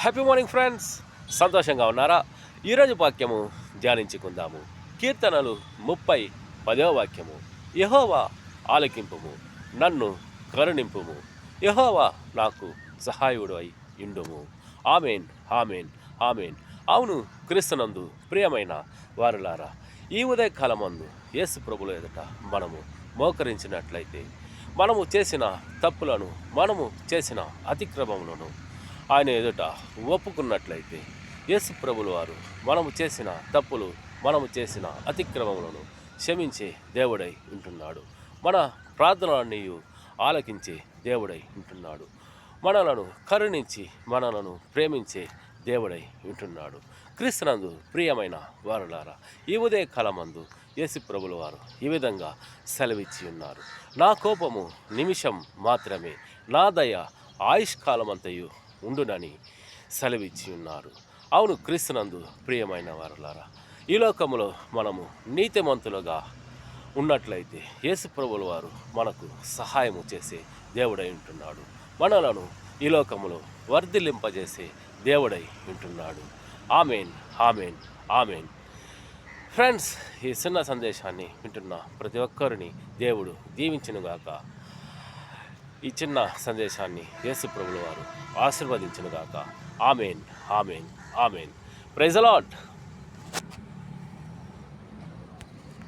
Happy morning friends, సంతోషంగా ఉన్నారా? ఈరోజు వాక్యము ధ్యానించుకుందాము. కీర్తనలు 30:10 వాక్యము. యెహోవా ఆలకింపుము, నన్ను కరుణింపుము, యెహోవా నాకు సహాయుడు అయి ఇండుము. Amen, amen, amen. అవును, క్రీస్తునందు ప్రియమైన వారులారా, ఈ ఉదయకాలమందు యేసు ప్రభుల ఎదుట మనము మోకరించినట్లయితే, మనము చేసిన తప్పులను, మనము చేసిన అతిక్రమములను ఆయన ఎదుట ఒప్పుకున్నట్లయితే, యేసు ప్రభుల వారు మనము చేసిన తప్పులు, మనము చేసిన అతిక్రమములను క్షమించే దేవుడై ఉంటున్నాడు. మన ప్రార్థనలన్నీ ఆలకించే దేవుడై ఉంటున్నాడు. మనలను కరుణించి మనలను ప్రేమించే దేవుడై ఉంటున్నాడు. క్రీస్తునందు ప్రియమైన వారులారా, ఈ ఉదయకాలమందు యేసు ప్రభుల వారు ఈ విధంగా సెలవిచ్చి ఉన్నారు. నా కోపము నిమిషం మాత్రమే, నా దయ ఆయుష్కాలమంతయు ఉండునని సెలవిచ్చి ఉన్నారు. అవును, క్రీస్తునందు ప్రియమైన వారులారా, ఈ లోకములో మనము నీతిమంతులుగా ఉన్నట్లయితే యేసు ప్రభుల వారు మనకు సహాయము చేసే దేవుడై ఉంటున్నాడు. మనలను ఈ లోకములో వర్ధిల్లింపజేసే దేవుడై ఉంటున్నాడు. Amen, amen, amen. ఫ్రెండ్స్, ఈ చిన్న సందేశాన్ని వింటున్న ప్రతి ఒక్కరిని దేవుడు దీవించునుగాక. ఈ చిన్న సందేశాన్ని యేసు ప్రభుల వారు ఆశీర్వదించునుగాక. Amen, amen, amen. Praise the lord.